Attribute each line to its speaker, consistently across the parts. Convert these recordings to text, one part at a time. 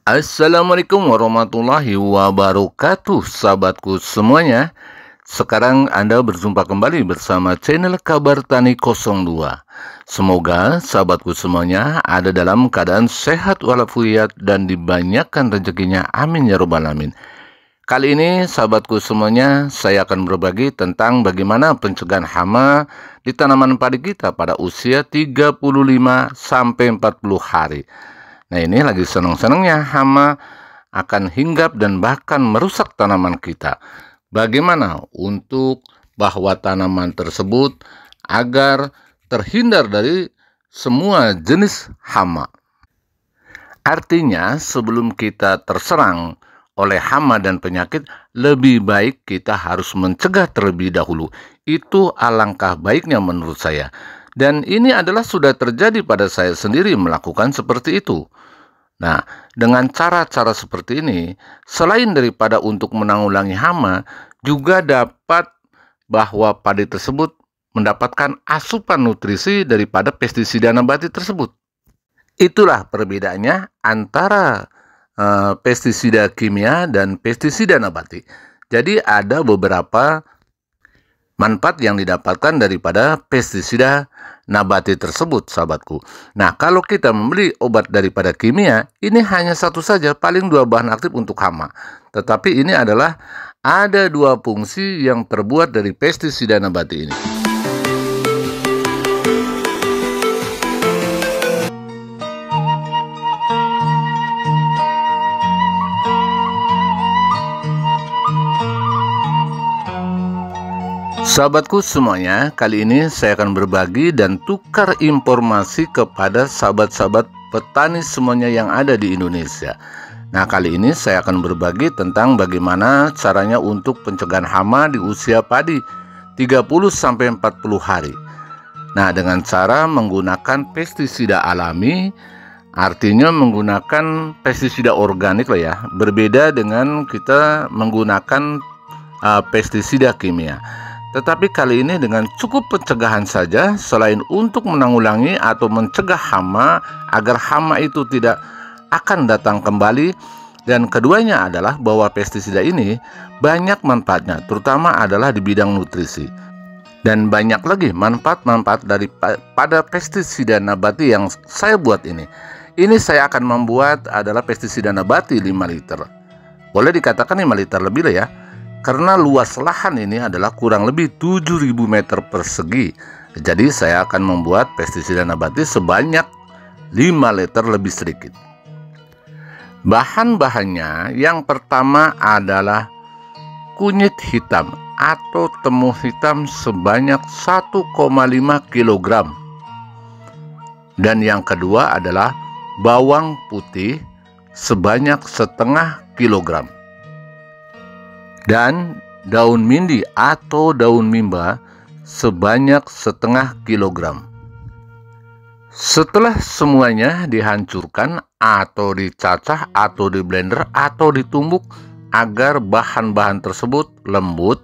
Speaker 1: Assalamualaikum warahmatullahi wabarakatuh, sahabatku semuanya. Sekarang Anda berjumpa kembali bersama channel Kabar Tani 02. Semoga sahabatku semuanya ada dalam keadaan sehat walafiat dan dibanyakkan rezekinya. Amin ya robbal alamin. Kali ini sahabatku semuanya, saya akan berbagi tentang bagaimana pencegahan hama di tanaman padi kita pada usia 35 sampai 40 hari. Nah, ini lagi senang-senangnya hama akan hinggap dan bahkan merusak tanaman kita. Bagaimana untuk bahwa tanaman tersebut agar terhindar dari semua jenis hama? Artinya, sebelum kita terserang oleh hama dan penyakit, lebih baik kita harus mencegah terlebih dahulu. Itu alangkah baiknya menurut saya. Dan ini adalah sudah terjadi pada saya sendiri melakukan seperti itu. Nah, dengan cara-cara seperti ini, selain daripada untuk menanggulangi hama, juga dapat bahwa padi tersebut mendapatkan asupan nutrisi daripada pestisida nabati tersebut. Itulah perbedaannya antara pestisida kimia dan pestisida nabati. Jadi ada beberapa manfaat yang didapatkan daripada pestisida nabati tersebut, sahabatku. Nah, kalau kita membeli obat daripada kimia, ini hanya satu saja, paling 2 bahan aktif untuk hama. Tetapi ini adalah ada 2 fungsi yang terbuat dari pestisida nabati ini. Sahabatku semuanya, kali ini saya akan berbagi dan tukar informasi kepada sahabat-sahabat petani semuanya yang ada di Indonesia. Nah, kali ini saya akan berbagi tentang bagaimana caranya untuk pencegahan hama di usia padi 30-40 hari. Nah, dengan cara menggunakan pestisida alami, artinya menggunakan pestisida organik lah ya, berbeda dengan kita menggunakan pestisida kimia. Tetapi kali ini dengan cukup pencegahan saja, selain untuk menanggulangi atau mencegah hama agar hama itu tidak akan datang kembali, dan keduanya adalah bahwa pestisida ini banyak manfaatnya, terutama adalah di bidang nutrisi. Dan banyak lagi manfaat-manfaat daripada pestisida nabati yang saya buat ini. Ini saya akan membuat adalah pestisida nabati 5 liter. Boleh dikatakan 5 liter lebih lah ya. Karena luas lahan ini adalah kurang lebih 7.000 meter persegi. Jadi saya akan membuat pestisida nabati sebanyak 5 liter lebih sedikit. Bahan-bahannya yang pertama adalah kunyit hitam atau temu hitam sebanyak 1,5 kg. Dan yang kedua adalah bawang putih sebanyak setengah kilogram. Dan daun mindi atau daun mimba sebanyak setengah kilogram. Setelah semuanya dihancurkan atau dicacah atau di blender atau ditumbuk agar bahan-bahan tersebut lembut,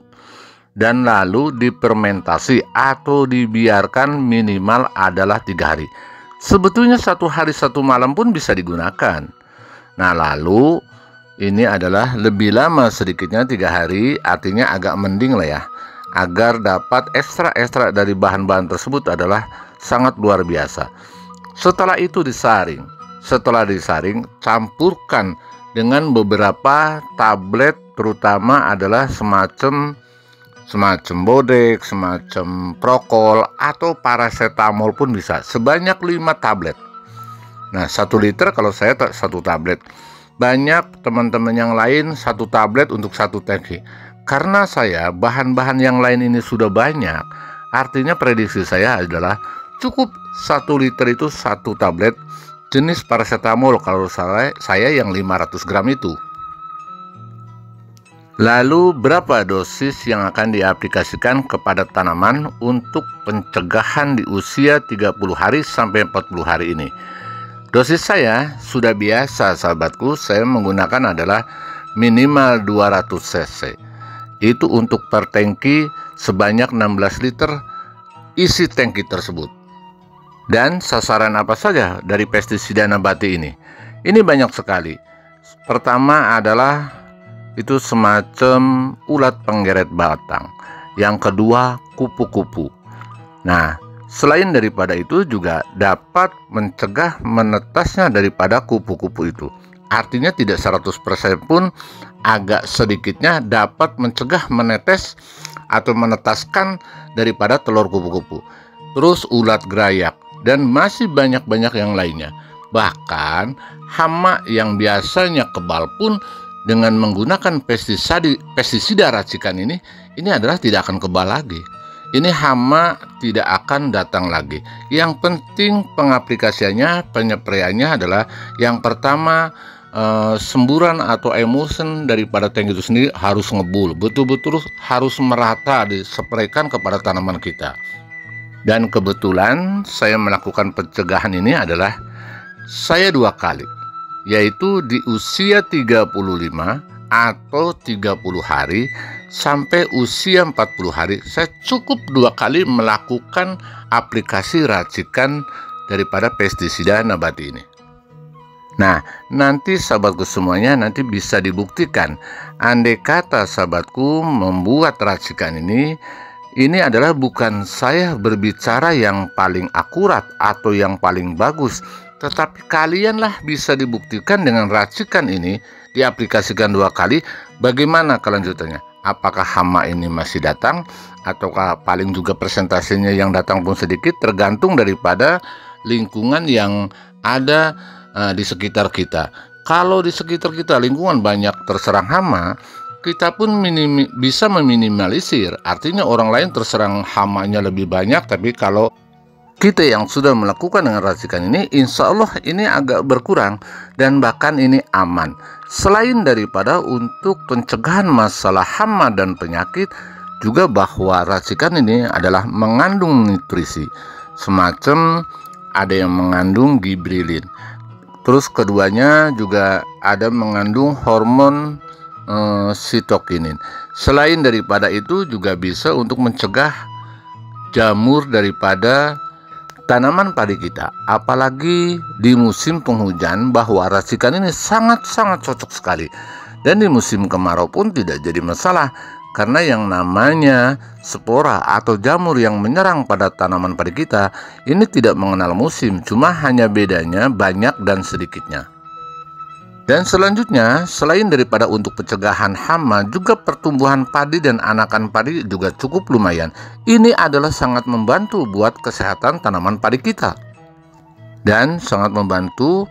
Speaker 1: dan lalu difermentasi atau dibiarkan minimal adalah 3 hari. Sebetulnya 1 hari 1 malam pun bisa digunakan. Nah, lalu ini adalah lebih lama sedikitnya 3 hari, artinya agak mending lah ya. Agar dapat ekstra-ekstra dari bahan-bahan tersebut adalah sangat luar biasa. Setelah itu disaring. Setelah disaring, campurkan dengan beberapa tablet, terutama adalah semacam Bodex, semacam Prokol atau paracetamol pun bisa. Sebanyak 5 tablet. Nah, 1 liter kalau saya 1 tablet. Banyak teman-teman yang lain 1 tablet untuk 1 tangki. Karena saya bahan-bahan yang lain ini sudah banyak, artinya prediksi saya adalah cukup 1 liter itu 1 tablet jenis paracetamol kalau saya yang 500 gram itu. Lalu berapa dosis yang akan diaplikasikan kepada tanaman untuk pencegahan di usia 30 hari sampai 40 hari ini? Dosis saya sudah biasa, sahabatku. Saya menggunakan adalah minimal 200 cc. Itu untuk per tangki sebanyak 16 liter isi tangki tersebut. Dan sasaran apa saja dari pestisida nabati ini? Ini banyak sekali. Pertama adalah itu semacam ulat penggeret batang. Yang kedua, kupu-kupu. Nah, selain daripada itu juga dapat mencegah menetasnya daripada kupu-kupu itu. Artinya tidak 100% pun, agak sedikitnya dapat mencegah menetes atau menetaskan daripada telur kupu-kupu. Terus ulat gerayak dan masih banyak-banyak yang lainnya. Bahkan hama yang biasanya kebal pun dengan menggunakan pestisida racikan ini adalah tidak akan kebal lagi. Ini hama tidak akan datang lagi. Yang penting pengaplikasiannya, penyepraiannya adalah yang pertama, semburan atau emulsion daripada tank itu sendiri harus ngebul, betul-betul harus merata dispraykan kepada tanaman kita. Dan kebetulan saya melakukan pencegahan ini adalah saya 2 kali, yaitu di usia 35 atau 30 hari sampai usia 40 hari. Saya cukup 2 kali melakukan aplikasi racikan daripada pestisida nabati ini. Nah, nanti sahabatku semuanya nanti bisa dibuktikan. Andai kata sahabatku membuat racikan ini adalah bukan saya berbicara yang paling akurat atau yang paling bagus, tetapi kalianlah bisa dibuktikan dengan racikan ini diaplikasikan 2 kali. Bagaimana kelanjutannya? Apakah hama ini masih datang, ataukah paling juga persentasenya yang datang pun sedikit, tergantung daripada lingkungan yang ada di sekitar kita. Kalau di sekitar kita lingkungan banyak terserang hama, kita pun bisa meminimalisir. Artinya orang lain terserang hamanya lebih banyak, tapi kalau kita yang sudah melakukan dengan racikan ini, insya Allah ini agak berkurang dan bahkan ini aman. Selain daripada untuk pencegahan masalah hama dan penyakit, juga bahwa racikan ini adalah mengandung nutrisi, semacam ada yang mengandung gibberellin. Terus keduanya juga ada mengandung hormon sitokinin. Selain daripada itu juga bisa untuk mencegah jamur daripada tanaman padi kita. Apalagi di musim penghujan, bahwa racikan ini sangat-sangat cocok sekali. Dan di musim kemarau pun tidak jadi masalah, karena yang namanya spora atau jamur yang menyerang pada tanaman padi kita ini tidak mengenal musim, cuma hanya bedanya banyak dan sedikitnya. Dan selanjutnya, selain daripada untuk pencegahan hama, juga pertumbuhan padi dan anakan padi juga cukup lumayan. Ini adalah sangat membantu buat kesehatan tanaman padi kita. Dan sangat membantu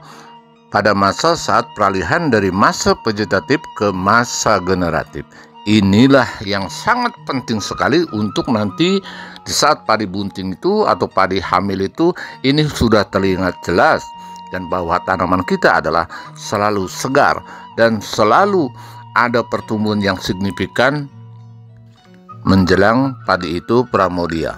Speaker 1: pada masa saat peralihan dari masa vegetatif ke masa generatif. Inilah yang sangat penting sekali untuk nanti di saat padi bunting itu atau padi hamil itu, ini sudah terlihat jelas. Dan bahwa tanaman kita adalah selalu segar dan selalu ada pertumbuhan yang signifikan menjelang padi itu pramudia.